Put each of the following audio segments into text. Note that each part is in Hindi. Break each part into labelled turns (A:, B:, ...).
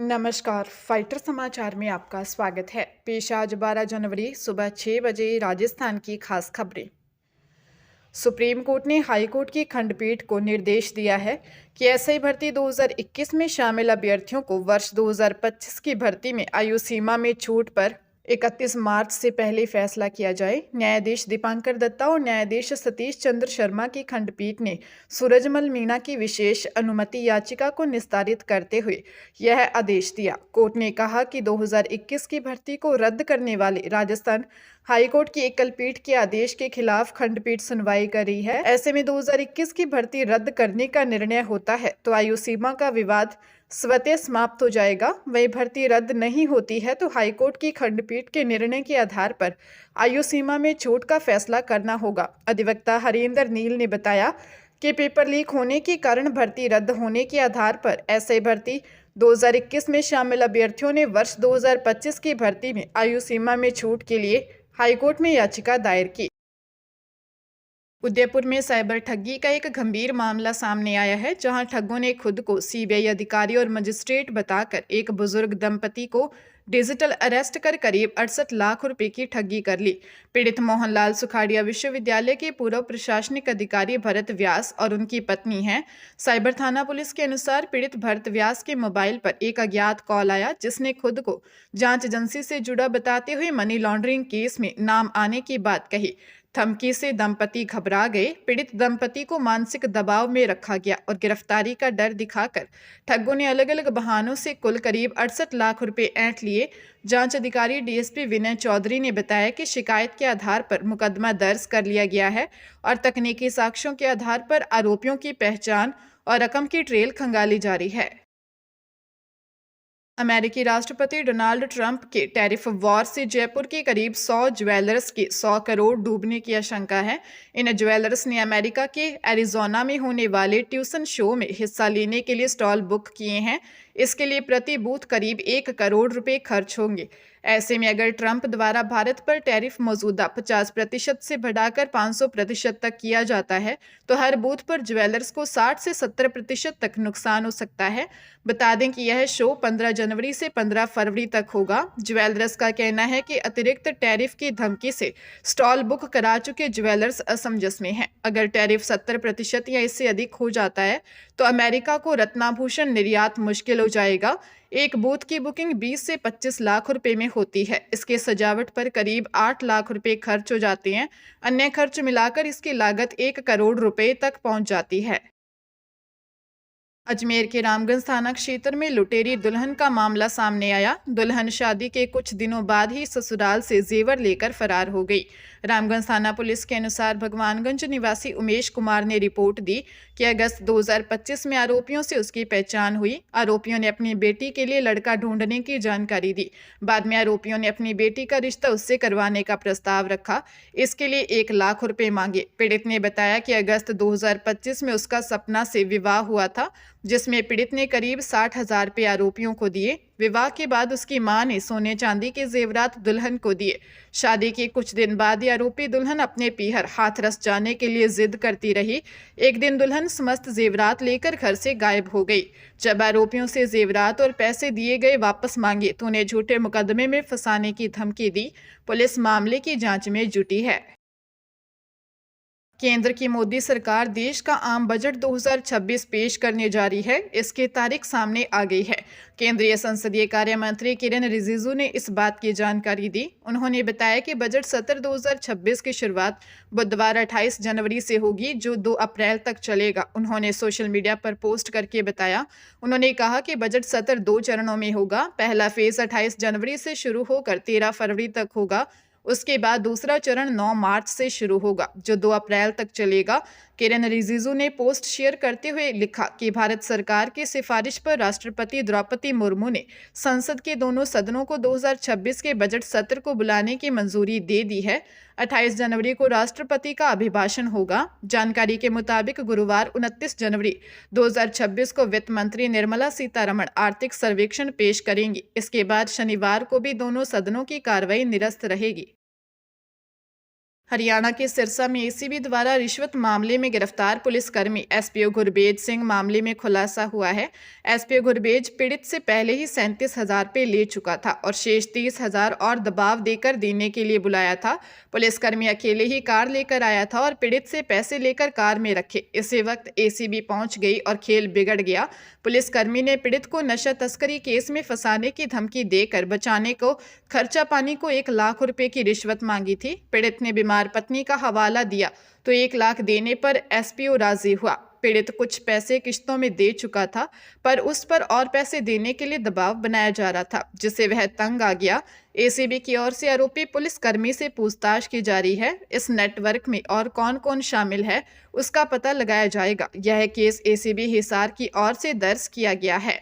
A: नमस्कार, फाइटर समाचार में आपका स्वागत है। पेश आज 12 जनवरी सुबह 6 बजे राजस्थान की खास खबरें। सुप्रीम कोर्ट ने हाई कोर्ट की खंडपीठ को निर्देश दिया है कि एसआई भर्ती 2021 में शामिल अभ्यर्थियों को वर्ष 2025 की भर्ती में आयु सीमा में छूट पर 31 मार्च से पहले फैसला किया जाए। न्यायाधीश दीपांकर दत्ता और न्यायाधीश सतीश चंद्र शर्मा की खंडपीठ ने सूरजमल मीणा की विशेष अनुमति याचिका को निस्तारित करते हुए यह आदेश दिया। कोर्ट ने कहा कि 2021 की भर्ती को रद्द करने वाले राजस्थान हाईकोर्ट की एकल पीठ के आदेश के खिलाफ खंडपीठ सुनवाई कर रही है। ऐसे में 2021 की भर्ती रद्द करने का निर्णय होता है तो आयु सीमा का विवाद स्वतः समाप्त हो जाएगा। वही भर्ती रद्द नहीं होती है तो हाईकोर्ट की खंडपीठ के निर्णय के आधार पर आयु सीमा में छूट का फैसला करना होगा। अधिवक्ता हरेंद्र नील ने बताया कि पेपर लीक होने के कारण भर्ती रद्द होने के आधार पर एसआई भर्ती 2021 में शामिल अभ्यर्थियों ने वर्ष 2025 की भर्ती में आयु सीमा में छूट के लिए हाईकोर्ट में याचिका दायर की। उदयपुर में साइबर ठगी का एक गंभीर मामला सामने आया है, जहां ठगों ने खुद को सीबीआई अधिकारी और मजिस्ट्रेट बताकर एक बुजुर्ग दंपति को डिजिटल अरेस्ट कर करीब 68 लाख रुपए की ठगी कर ली। पीड़ित मोहनलाल सुखाड़िया विश्वविद्यालय के पूर्व प्रशासनिक अधिकारी भरत व्यास और उनकी पत्नी हैं। साइबर थाना पुलिस के अनुसार पीड़ित भरत व्यास के मोबाइल पर एक अज्ञात कॉल आया, जिसने खुद को जांच एजेंसी से जुड़ा बताते हुए मनी लॉन्ड्रिंग केस में नाम आने की बात कही। धमकी से दंपति घबरा गए। पीड़ित दंपति को मानसिक दबाव में रखा गया और गिरफ्तारी का डर दिखाकर ठगों ने अलग अलग बहानों से कुल करीब 68 लाख रुपए ऐंठ लिए। जांच अधिकारी डीएसपी विनय चौधरी ने बताया कि शिकायत के आधार पर मुकदमा दर्ज कर लिया गया है और तकनीकी साक्ष्यों के आधार पर आरोपियों की पहचान और रकम की ट्रेल खंगाली जा रही है। अमेरिकी राष्ट्रपति डोनाल्ड ट्रंप के टैरिफ वॉर से जयपुर के करीब 100 ज्वेलर्स के 100 करोड़ डूबने की आशंका है। इन ज्वेलर्स ने अमेरिका के एरिजोना में होने वाले ट्यूसन शो में हिस्सा लेने के लिए स्टॉल बुक किए हैं। इसके लिए प्रति बूथ करीब 1 करोड़ रुपए खर्च होंगे। ऐसे में अगर ट्रंप द्वारा भारत पर टैरिफ मौजूदा 50% से बढ़ाकर 500% तक किया जाता है तो हर बूथ पर ज्वेलर्स को 60 से 70% तक नुकसान हो सकता है। बता दें कि यह शो 15 जनवरी से 15 फरवरी तक होगा। ज्वेलर्स का कहना है कि अतिरिक्त टैरिफ की धमकी से स्टॉल बुक करा चुके ज्वेलर्स असमंजस में हैं। अगर टैरिफ 70% या इससे अधिक हो जाता है तो अमेरिका को रत्नाभूषण निर्यात मुश्किल हो जाएगा। एक बूथ की बुकिंग 20 से 25 लाख रुपए में होती है। इसके सजावट पर करीब 8 लाख रुपए खर्च हो जाते हैं। अन्य खर्च मिलाकर इसकी लागत 1 करोड़ रुपए तक पहुंच जाती है। अजमेर के रामगंज थाना क्षेत्र में लुटेरी दुल्हन का मामला सामने आया। दुल्हन शादी के कुछ दिनों बाद ही ससुराल से जेवर लेकर फरार हो गई। रामगंज थाना पुलिस के अनुसार भगवानगंज निवासी उमेश कुमार ने रिपोर्ट दी कि अगस्त 2025 में आरोपियों से उसकी पहचान हुई। आरोपियों ने अपनी बेटी के लिए लड़का ढूंढने की जानकारी दी। बाद में आरोपियों ने अपनी बेटी का रिश्ता उससे करवाने का प्रस्ताव रखा। इसके लिए 1 लाख रुपए मांगे। पीड़ित ने बताया कि अगस्त 2025 में उसका सपना से विवाह हुआ था, जिसमें पीड़ित ने करीब 60,000 रुपये आरोपियों को दिए। विवाह के बाद उसकी मां ने सोने चांदी के जेवरात दुल्हन को दिए। शादी के कुछ दिन बाद ही आरोपी दुल्हन अपने पीहर हाथरस जाने के लिए जिद करती रही। एक दिन दुल्हन समस्त जेवरात लेकर घर से गायब हो गई। जब आरोपियों से जेवरात और पैसे दिए गए वापस मांगे तो उन्हें झूठे मुकदमे में फंसाने की धमकी दी। पुलिस मामले की जांच में जुटी है। केंद्र की मोदी सरकार देश का आम बजट 2026 पेश करने जा रही है। इसकी तारीख सामने आ गई है। केंद्रीय संसदीय कार्य मंत्री किरेन रिजिजू ने इस बात की जानकारी दी। उन्होंने बताया कि बजट सत्र 2026 की शुरुआत बुधवार 28 जनवरी से होगी, जो 2 अप्रैल तक चलेगा। उन्होंने सोशल मीडिया पर पोस्ट करके बताया। उन्होंने कहा कि बजट सत्र 2 चरणों में होगा। पहला फेज 28 जनवरी से शुरू होकर 13 फरवरी तक होगा। उसके बाद दूसरा चरण 9 मार्च से शुरू होगा, जो 2 अप्रैल तक चलेगा। किरेन रिजिजू ने पोस्ट शेयर करते हुए लिखा कि भारत सरकार की सिफारिश पर राष्ट्रपति द्रौपदी मुर्मू ने संसद के दोनों सदनों को 2026 के बजट सत्र को बुलाने की मंजूरी दे दी है। 28 जनवरी को राष्ट्रपति का अभिभाषण होगा। जानकारी के मुताबिक गुरुवार 29 जनवरी 2026 को वित्त मंत्री निर्मला सीतारमण आर्थिक सर्वेक्षण पेश करेंगी। इसके बाद शनिवार को भी दोनों सदनों की कार्रवाई निरस्त रहेगी। हरियाणा के सिरसा में एसीबी द्वारा रिश्वत मामले में गिरफ्तार पुलिसकर्मी एसपीओ गुरबेज सिंह मामले में खुलासा हुआ है। एसपीओ गुरबेज पीड़ित से पहले ही 37,000 रुपये ले चुका था और शेष 30,000 और दबाव देकर देने के लिए बुलाया था। पुलिसकर्मी अकेले ही कार लेकर आया था और पीड़ित से पैसे लेकर कार में रखे। इसी वक्त एसीबी पहुंच गई और खेल बिगड़ गया। पुलिसकर्मी ने पीड़ित को नशा तस्करी केस में फंसाने की धमकी देकर बचाने को खर्चा पानी को 1 लाख रुपए की रिश्वत मांगी थी। पीड़ित ने बीमार पत्नी का हवाला दिया तो 1 लाख देने पर एसपीओ राजी हुआ। पीड़ित कुछ पैसे किश्तों में दे चुका था पर उस पर और पैसे देने के लिए दबाव बनाया जा रहा था, जिससे वह तंग आ गया। एसीबी की ओर से आरोपी पुलिसकर्मी से पूछताछ की जा रही है। इस नेटवर्क में और कौन कौन शामिल है उसका पता लगाया जाएगा। यह केस एसीबी हिसार की ओर से दर्ज किया गया है।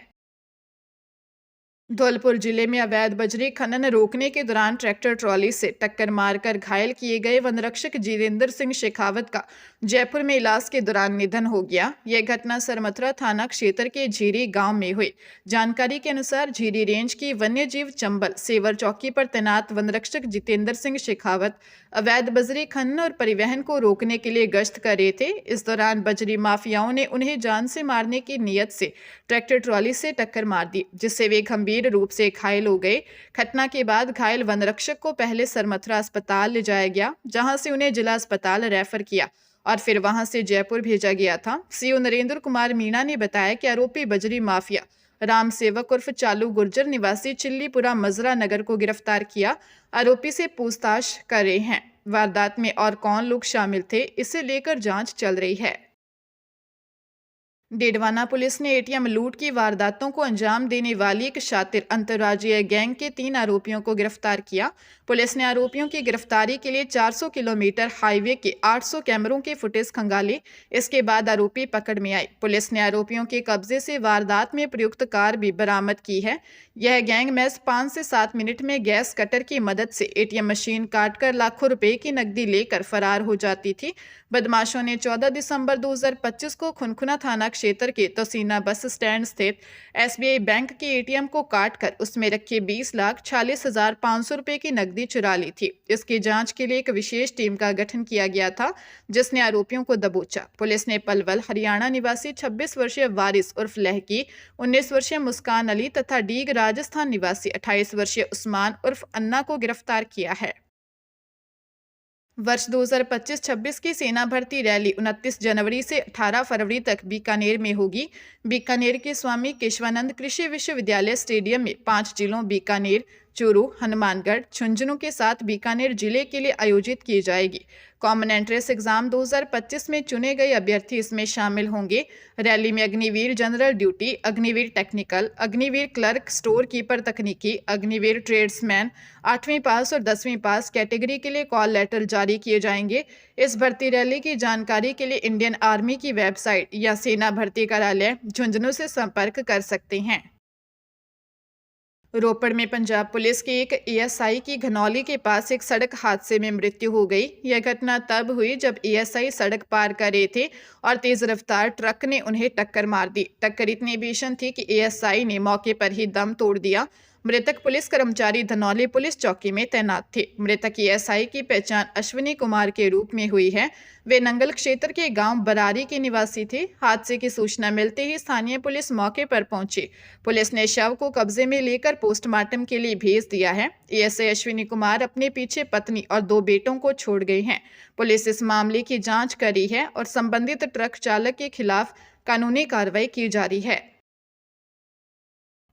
A: धौलपुर जिले में अवैध बजरी खनन रोकने के दौरान ट्रैक्टर ट्रॉली से टक्कर मारकर घायल किए गए वनरक्षक जितेंद्र सिंह शेखावत का जयपुर में इलाज के दौरान निधन हो गया। यह घटना सरमथुरा थाना क्षेत्र के झीरी गांव में हुई। जानकारी के अनुसार झीरी रेंज की वन्यजीव चंबल सेवर चौकी पर तैनात वनरक्षक जितेंद्र सिंह शेखावत अवैध बजरी खनन और परिवहन को रोकने के लिए गश्त कर रहे थे। इस दौरान बजरी माफियाओं ने उन्हें जान से मारने की नीयत से ट्रैक्टर ट्रॉली से टक्कर मार दी, जिससे वे गंभीर रूप से घायल हो गए। घटना के बाद घायल वनरक्षक को पहले सरमथुरा अस्पताल ले जाया गया, जहां से उन्हें जिला अस्पताल रेफर किया और फिर वहां से जयपुर भेजा गया था। सीओ नरेंद्र कुमार मीणा ने बताया कि आरोपी बजरी माफिया राम सेवक उर्फ चालू गुर्जर निवासी चिल्लीपुरा मजरा नगर को गिरफ्तार किया। आरोपी से पूछताछ कर रहे हैं। वारदात में और कौन लोग शामिल थे, इसे लेकर जांच चल रही है। डेडवाना पुलिस ने एटीएम लूट की वारदातों को अंजाम देने वाली एक शातिर अंतर्राज्यीय गैंग के 3 आरोपियों को गिरफ्तार किया। पुलिस ने आरोपियों की गिरफ्तारी के लिए 400 किलोमीटर हाईवे के 800 कैमरों के फुटेज खंगाले। इसके बाद आरोपी पकड़ में आए। पुलिस ने आरोपियों के कब्जे से वारदात में प्रयुक्त कार भी बरामद की है। यह गैंग महज 5 से 7 मिनट में गैस कटर की मदद से एटीएम मशीन काटकर लाखों रुपए की नकदी लेकर फरार हो जाती थी। बदमाशों ने 14 दिसंबर 2025 को खुनखुना थाना क्षेत्र के तोसीना बस स्टैंड स्थित एसबीआई बैंक के एटीएम को काटकर उसमें रखे 20,46,500 रुपए की नकदी चुरा ली थी। इसकी जांच के लिए एक विशेष टीम का गठन किया गया था, जिसने आरोपियों को दबोचा। पुलिस ने पलवल हरियाणा निवासी 26 वर्षीय वारिस उर्फ लहकी, 19 वर्षीय मुस्कान अली तथा डीग राजस्थान निवासी 28 वर्षीय उस्मान उर्फ अन्ना को गिरफ्तार किया है। वर्ष 2025-26 की सेना भर्ती रैली 29 जनवरी से 18 फरवरी तक बीकानेर में होगी। बीकानेर के स्वामी केशवानंद कृषि विश्वविद्यालय स्टेडियम में 5 जिलों बीकानेर, चूरू, हनुमानगढ़, झुंझुनू के साथ बीकानेर जिले के लिए आयोजित की जाएगी। कॉमन एंट्रेंस एग्जाम 2025 में चुने गए अभ्यर्थी इसमें शामिल होंगे। रैली में Agniveer general duty, Agniveer technical, Agniveer clerk, store keeper तकनीकी, अग्निवीर ट्रेड्समैन, 8वीं पास और 10वीं पास कैटेगरी के लिए कॉल लेटर जारी किए जाएंगे। इस भर्ती रैली की जानकारी के लिए इंडियन आर्मी की वेबसाइट या सेना भर्ती कार्यालय झुंझुनू से संपर्क कर सकते हैं। रोपड़ में पंजाब पुलिस के एक एएसआई की घनौली के पास एक सड़क हादसे में मृत्यु हो गई। यह घटना तब हुई जब एएसआई सड़क पार कर रहे थे और तेज रफ्तार ट्रक ने उन्हें टक्कर मार दी। टक्कर इतनी भीषण थी कि एएसआई ने मौके पर ही दम तोड़ दिया। मृतक पुलिस कर्मचारी धनौली पुलिस चौकी में तैनात थे। मृतक एएसआई की पहचान अश्विनी कुमार के रूप में हुई है। वे नंगल क्षेत्र के गांव बरारी के निवासी थे। हादसे की सूचना मिलते ही स्थानीय पुलिस मौके पर पहुंची। पुलिस ने शव को कब्जे में लेकर पोस्टमार्टम के लिए भेज दिया है। एएसआई अश्विनी कुमार अपने पीछे पत्नी और 2 बेटों को छोड़ गए हैं। पुलिस इस मामले की जांच कर रही है और संबंधित ट्रक चालक के खिलाफ कानूनी कार्रवाई की जा रही है।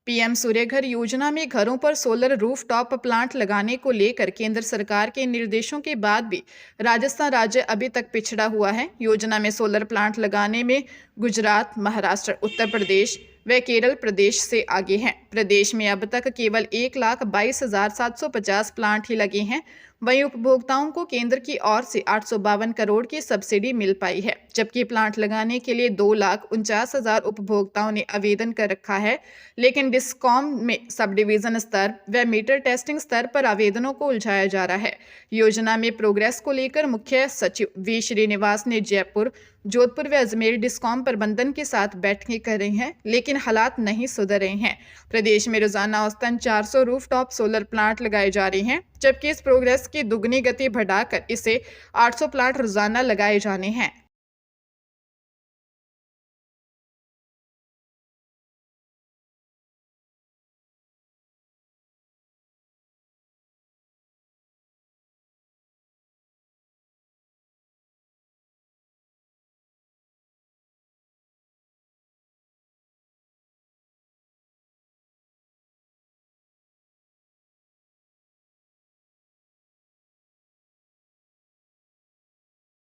A: पीएम सूर्यघर योजना में घरों पर सोलर रूफटॉप प्लांट लगाने को लेकर केंद्र सरकार के निर्देशों के बाद भी राजस्थान राज्य अभी तक पिछड़ा हुआ है। योजना में सोलर प्लांट लगाने में गुजरात, महाराष्ट्र, उत्तर प्रदेश व केरल प्रदेश से आगे हैं। प्रदेश में अब तक केवल 1,22,750 प्लांट ही लगे हैं। वहीं उपभोक्ताओं को केंद्र की ओर से 852 करोड़ की सब्सिडी मिल पाई है, जबकि प्लांट लगाने के लिए 2,49,000 उपभोक्ताओं ने आवेदन कर रखा है। लेकिन डिस्कॉम में सब डिवीजन स्तर व मीटर टेस्टिंग स्तर पर आवेदनों को उलझाया जा रहा है। योजना में प्रोग्रेस को लेकर मुख्य सचिव वी श्रीनिवास ने जयपुर, जोधपुर व अजमेर डिस्कॉम प्रबंधन के साथ बैठकें कर रही हैं, लेकिन हालात नहीं सुधर रहे हैं। प्रदेश में रोजाना औसतन 400 रूफटॉप सोलर प्लांट लगाए जा रहे हैं, जबकि इस प्रोग्रेस इसकी दुगनी गति बढ़ाकर इसे 800 प्लांट रोजाना लगाए जाने हैं।